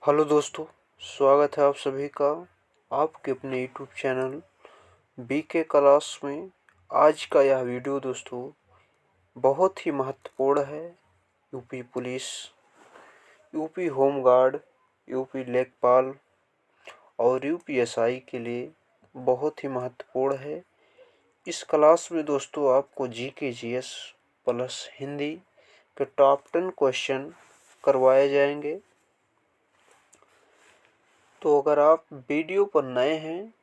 Hello दोस्तों, स्वागत है आप सभी का आपके अपने यूट्यूब चैनल बीके क्लास में। आज का यह वीडियो दोस्तों बहुत ही महत्वपूर्ण है। UP police, UP home guard, UP लेखपाल और यूपीएसआई के लिए बहुत ही महत्वपूर्ण है। इस क्लास में दोस्तों आपको जीके जीएस प्लस हिंदी के टॉप 10 क्वेश्चन करवाए जाएंगे। तो अगर आप वीडियो पर नए हैं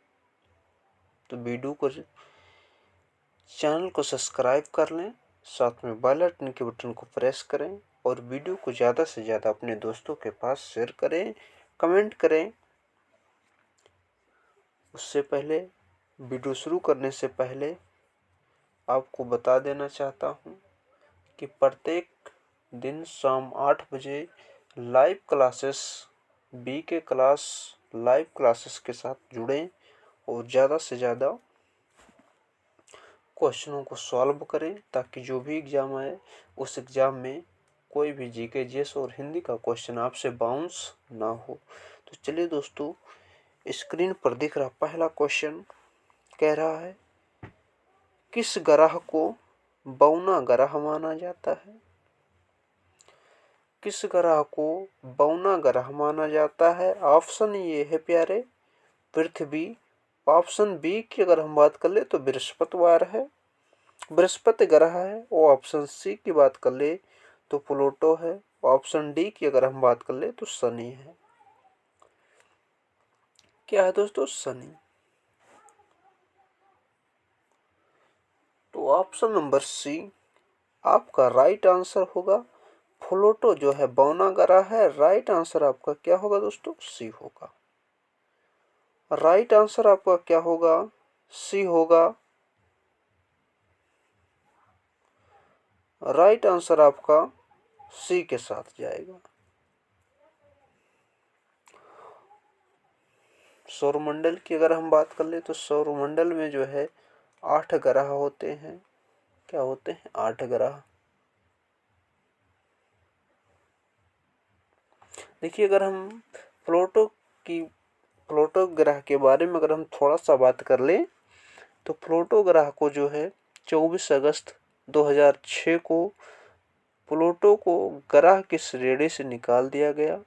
तो वीडियो को चैनल को सब्सक्राइब कर लें, साथ में बेल आइकन के बटन को प्रेस करें और वीडियो को ज़्यादा से ज़्यादा अपने दोस्तों के पास शेयर करें, कमेंट करें। उससे पहले वीडियो शुरू करने से पहले आपको बता देना चाहता हूँ कि प्रत्येक दिन शाम 8 बजे live classes BK class live classes के साथ जुड़ें और ज़्यादा से ज़्यादा क्वेश्चनों को सॉल्व करें ताकि जो भी एग्ज़ाम आए उस एग्ज़ाम में कोई भी जीके जीएस और हिंदी का क्वेश्चन आपसे बाउंस ना हो। तो चलिए दोस्तों, स्क्रीन पर दिख रहा पहला क्वेश्चन कह रहा है, किस ग्रह को बौना ग्रह माना जाता है? किस ग्रह को बौना ग्रह माना जाता है? ऑप्शन ये है प्यारे, पृथ्वी। ऑप्शन बी की अगर हम बात कर ले तो बृहस्पतिवार है, बृहस्पति ग्रह है। वो ऑप्शन सी की बात कर ले तो प्लूटो है। ऑप्शन डी की अगर हम बात कर ले तो शनि है। क्या है दोस्तों? शनि। तो ऑप्शन नंबर सी आपका राइट आंसर होगा। प्लूटो जो है बौना ग्रह है। राइट आंसर आपका क्या होगा दोस्तों? सी होगा। राइट आंसर आपका क्या होगा? सी होगा। राइट आंसर आपका सी के साथ जाएगा। सौरमंडल की अगर हम बात कर ले तो सौरमंडल में जो है 8 ग्रह होते हैं। क्या होते हैं? 8 ग्रह। देखिए, अगर हम प्लूटो की प्लूटो ग्रह के बारे में अगर हम थोड़ा सा बात कर ले तो प्लूटो ग्रह को जो है 24 अगस्त 2006 को प्लूटो को ग्रह की श्रेणी से निकाल दिया गया,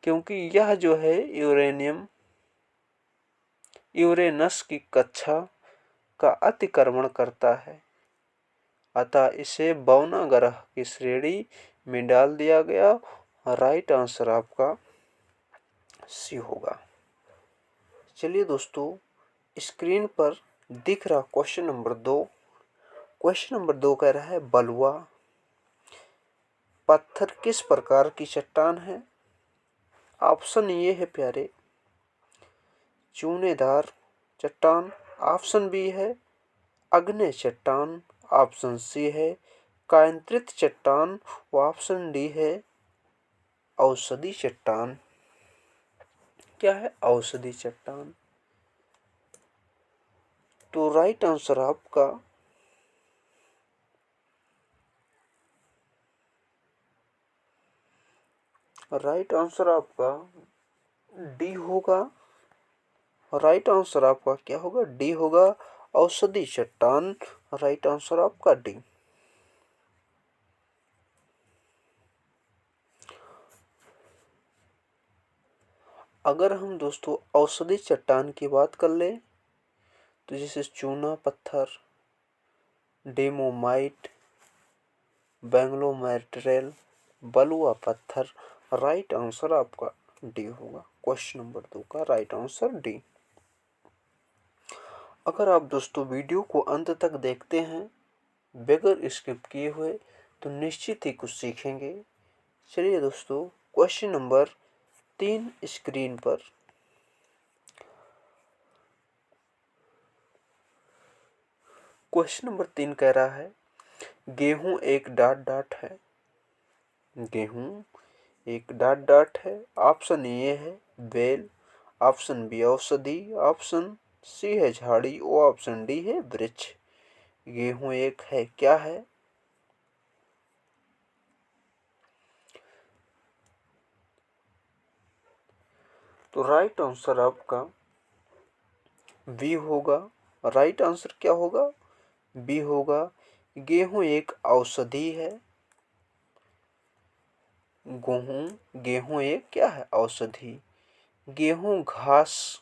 क्योंकि यह जो है यूरेनस की कक्षा का अतिक्रमण करता है। अतः इसे बौना ग्रह की श्रेणी में डाल दिया गया। राइट आंसर आपका सी होगा। चलिए दोस्तों, स्क्रीन पर दिख रहा क्वेश्चन नंबर 2। क्वेश्चन नंबर 2 कह रहा है, बलुआ पत्थर किस प्रकार की चट्टान है? ऑप्शन ये है प्यारे, चूनेदार चट्टान। ऑप्शन बी है आग्नेय चट्टान। ऑप्शन सी है कायांतरित चट्टान। ऑप्शन डी है औषधि चट्टान। क्या है? औषधि चट्टान। तो राइट आंसर आपका डी होगा। राइट आंसर आपका क्या होगा? डी होगा, औषधि चट्टान। राइट आंसर आपका डी। अगर हम दोस्तों औषधि चट्टान की बात कर ले तो जैसे चूना पत्थर, डेमोमाइट, बैंगलोमेट्रेल, बलुआ पत्थर। राइट आंसर आपका डी होगा। क्वेश्चन नंबर 2 का राइट आंसर डी। अगर आप दोस्तों वीडियो को अंत तक देखते हैं बगैर स्किप किए हुए तो निश्चित ही कुछ सीखेंगे। चलिए दोस्तों, क्वेश्चन नंबर 3 स्क्रीन पर। क्वेश्चन नंबर 3 कह रहा है, गेहूं एक डाट डाट है। गेहूं एक डाट डाट है। ऑप्शन ए है बेल। ऑप्शन बी औषधि। ऑप्शन सी है झाड़ी और ऑप्शन डी है वृक्ष। गेहूं एक है क्या है? तो राइट आंसर आपका बी होगा। राइट आंसर क्या होगा? बी होगा। गेहूं एक औषधि है। गेहूं एक क्या है? औषधि। गेहूं घास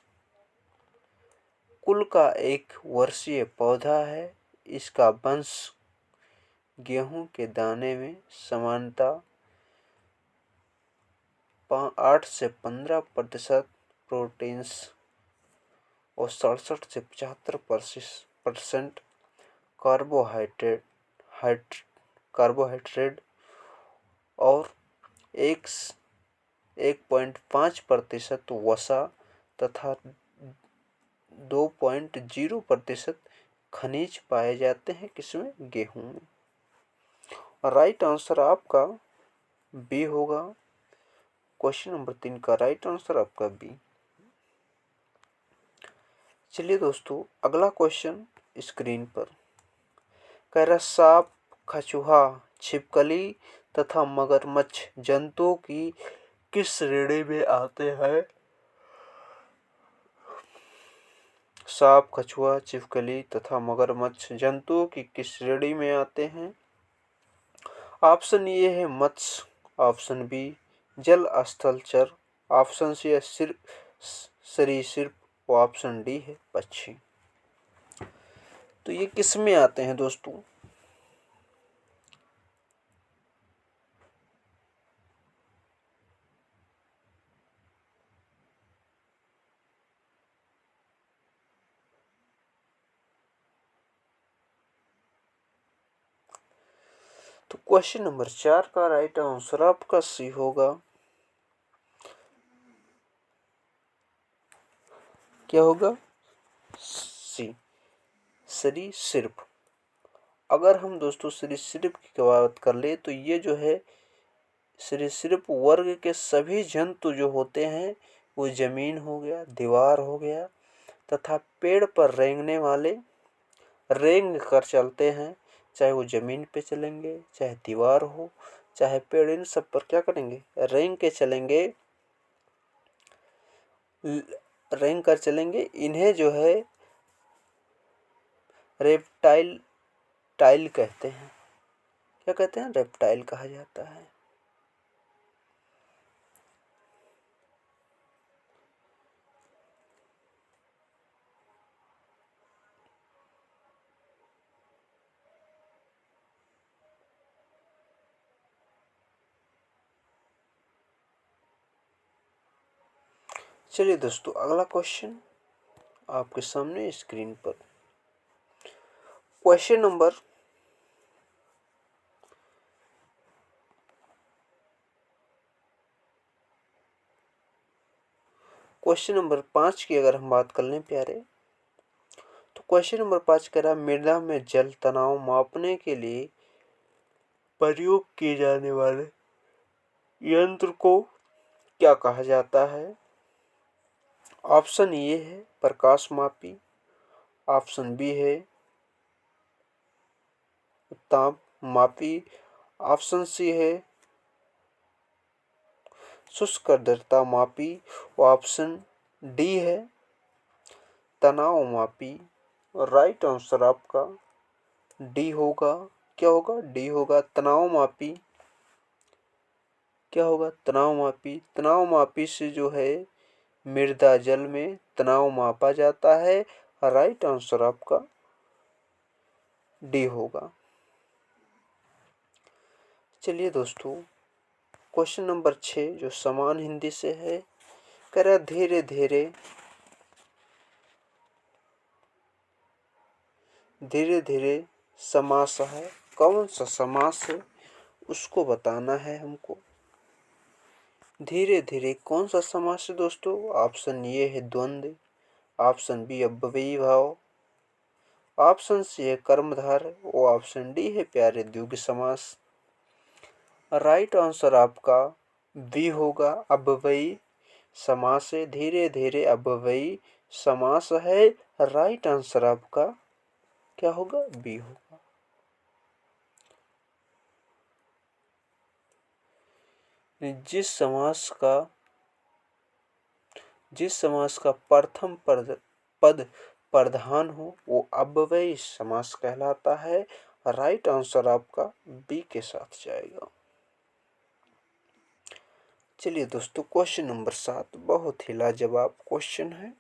कुल का एक वर्षीय पौधा है। इसका वंश गेहूं के दाने में समानता 8 से 15% प्रोटीन्स और 67 से 75% कार्बोहाइड्रेट कार्बोहाइड्रेट और 1.5% वसा तथा 2.0% खनिज पाए जाते हैं। किसमें? गेहूं में। राइट आंसर आपका बी होगा। क्वेश्चन नंबर 3 का राइट आंसर आपका बी। चलिए दोस्तों, अगला क्वेश्चन स्क्रीन पर कह रहा, सांप, कछुआ, छिपकली तथा मगरमच्छ जंतुओं की किस श्रेणी में आते हैं? सांप, कछुआ, छिपकली तथा मगरमच्छ जंतुओं की किस श्रेणी में आते हैं? ऑप्शन ए है मत्स्य, ऑप्शन बी जल स्थल चर, ऑप्शन सी है सरीसृप और ऑप्शन डी है पक्षी। तो ये किस में आते हैं दोस्तों? तो क्वेश्चन नंबर 4 का राइट आंसर आपका सी होगा। क्या होगा? सी सरीसृप। अगर हम दोस्तों सरीसृप की बात कर ले तो ये जो है सरीसृप वर्ग के सभी जंतु जो होते हैं वो जमीन हो गया, दीवार हो गया तथा पेड़ पर रेंगने वाले रेंग कर चलते हैं। चाहे वो जमीन पे चलेंगे, चाहे दीवार हो, चाहे पेड़, इन सब पर क्या करेंगे? रेंग के चलेंगे, रेंग कर चलेंगे। इन्हें जो है रेप्टाइल टाइल कहते हैं। क्या कहते हैं? रेप्टाइल कहा जाता है। चलिए दोस्तों, अगला क्वेश्चन आपके सामने स्क्रीन पर। क्वेश्चन नंबर 5 की अगर हम बात कर लें प्यारे, तो क्वेश्चन नंबर 5 कह रहा, मृदा में जल तनाव मापने के लिए प्रयोग किए जाने वाले यंत्र को क्या कहा जाता है? ऑप्शन ए है प्रकाश मापी, ऑप्शन बी है ताप मापी, ऑप्शन सी है शुष्क आर्द्रता मापी और ऑप्शन डी है तनाव मापी। राइट आंसर आपका डी होगा। क्या होगा? डी होगा, तनाव मापी। क्या होगा? तनाव मापी। तनाव मापी से जो है मृदा जल में तनाव मापा जाता है। राइट आंसर आपका डी होगा। चलिए दोस्तों, क्वेश्चन नंबर 6 जो समान हिंदी से है, कह रहा धीरे धीरे धीरे धीरे समास है। कौन सा समास है उसको बताना है हमको। धीरे धीरे कौन सा समास है दोस्तों? ऑप्शन ए है द्वंद्व, ऑप्शन बी अव्ययी भाव, ऑप्शन सी है कर्मधारय और ऑप्शन डी है प्यारे द्विगु समास। राइट आंसर आपका बी होगा, अव्ययी समास है। धीरे धीरे अव्ययी समास है। राइट आंसर आपका क्या होगा? बी होगा। जिस समास का जिस समास का प्रथम पद प्रधान हो वो अव्ययी समास कहलाता है। राइट आंसर आपका बी के साथ जाएगा। चलिए दोस्तों, क्वेश्चन नंबर 7 बहुत ही लाजवाब क्वेश्चन है।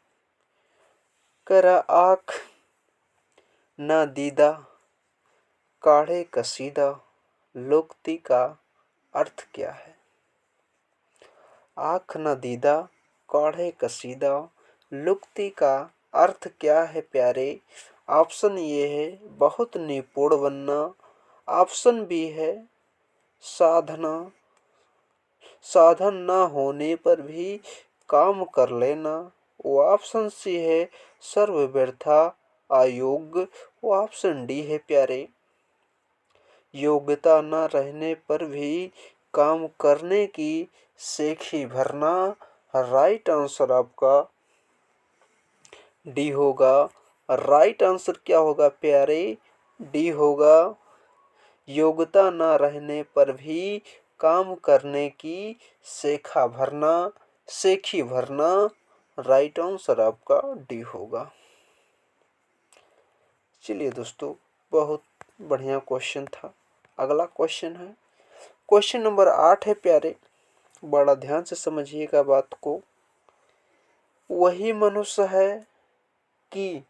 करा आँख ना दीदा काढ़े कसीदा लोकती का अर्थ क्या है? आँख न दीदा काढ़े कसीदा लुक्ति का अर्थ क्या है प्यारे? ऑप्शन ये है बहुत निपुण बनना, ऑप्शन बी है साधना साधन न होने पर भी काम कर लेना, वो ऑप्शन सी है सर्व व्यर्था अयोग्य, वो ऑप्शन डी है प्यारे योग्यता न रहने पर भी काम करने की सेखी भरना। राइट आंसर आपका डी होगा। राइट आंसर क्या होगा प्यारे? डी होगा। योग्यता न रहने पर भी काम करने की सेखी भरना। राइट आंसर आपका डी होगा। चलिए दोस्तों, बहुत बढ़िया क्वेश्चन था। अगला क्वेश्चन है, क्वेश्चन नंबर 8 है प्यारे, बड़ा ध्यान से समझिएगा बात को। वही मनुष्य है कि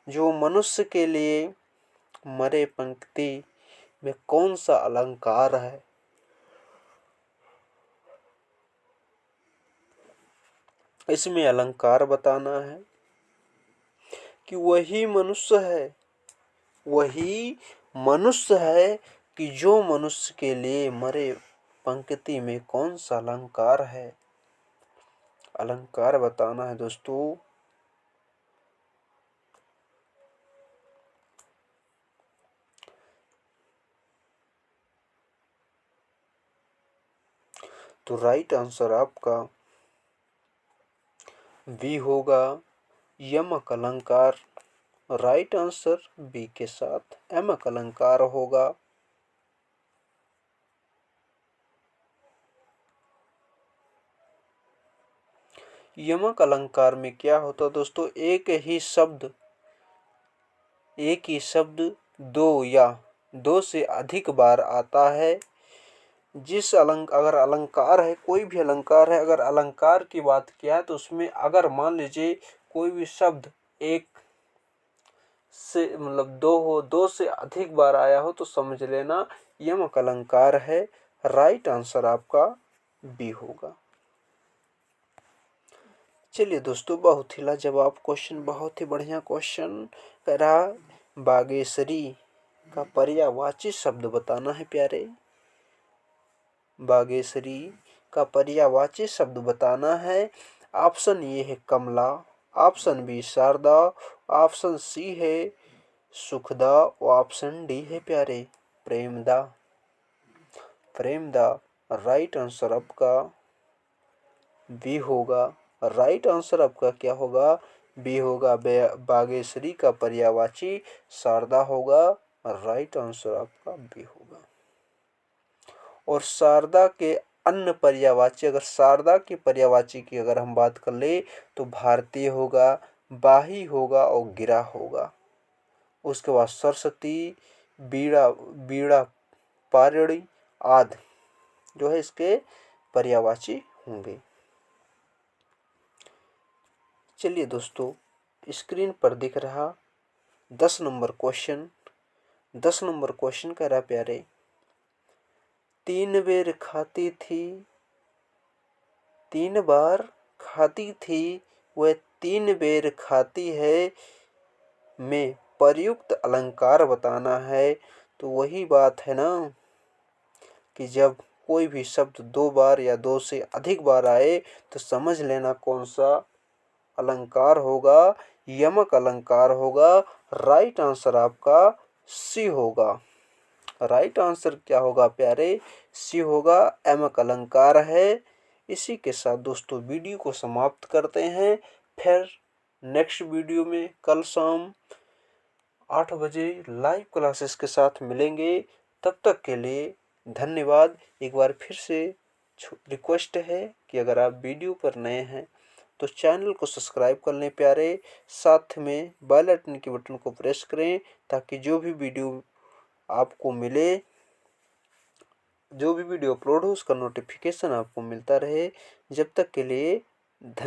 जो मनुष्य के लिए मरे पंक्ति में कौन सा अलंकार है? इसमें अलंकार बताना है कि वही मनुष्य है कि जो मनुष्य के लिए मरे पंक्ति में कौन सा अलंकार है? अलंकार बताना है दोस्तों। तो राइट आंसर आपका बी होगा, यमक अलंकार। राइट आंसर बी के साथ यमक अलंकार होगा। यमक अलंकार में क्या होता दोस्तों? एक ही शब्द दो या दो से अधिक बार आता है। अगर अलंकार है, कोई भी अलंकार है, अगर अलंकार की बात किया है तो उसमें अगर मान लीजिए कोई भी शब्द एक से दो से अधिक बार आया हो तो समझ लेना यमक अलंकार है। राइट आंसर आपका बी होगा। चलिए दोस्तों, बहुत ही लाजवाब क्वेश्चन, बहुत ही बढ़िया क्वेश्चन रहा। बागेश्वरी का पर्यायवाची शब्द बताना है प्यारे। बागेश्वरी का पर्यायवाची शब्द बताना है। ऑप्शन ए है Kamala, option B Sharada, option C है सुखदा, ऑप्शन डी है प्यारे प्रेमदा। राइट आंसर आपका बी होगा। राइट आंसर आपका क्या होगा? बी होगा। बागेश्वरी का पर्यायवाची शारदा होगा। राइट आंसर आपका बी होगा। और शारदा के अन्य पर्यायवाची, अगर शारदा के पर्यायवाची की अगर हम बात कर ले तो भारतीय होगा, बाही होगा और गिरा होगा। उसके बाद सरस्वती, बीड़ा पारणी आदि जो है इसके पर्यायवाची होंगे। चलिए दोस्तों, स्क्रीन पर दिख रहा 10 नंबर क्वेश्चन कह रहा प्यारे, 3 बार खाती थी वह 3 बेर खाती है में प्रयुक्त अलंकार बताना है। तो वही बात है ना कि जब कोई भी शब्द 2 बार या 2 से अधिक बार आए तो समझ लेना कौन सा अलंकार होगा। यमक अलंकार होगा। राइट आंसर आपका सी होगा। राइट आंसर क्या होगा प्यारे? सी होगा, यमक अलंकार है। इसी के साथ दोस्तों वीडियो को समाप्त करते हैं। फिर नेक्स्ट वीडियो में कल शाम 8 बजे लाइव क्लासेस के साथ मिलेंगे। तब तक के लिए धन्यवाद। एक बार फिर से रिक्वेस्ट है कि अगर आप वीडियो पर नए हैं तो चैनल को सब्सक्राइब कर लें प्यारे, साथ में बेल आइकन के बटन को प्रेस करें ताकि जो भी वीडियो आपको मिले, जो भी वीडियो अपलोड हो उसका नोटिफिकेशन आपको मिलता रहे। जब तक के लिए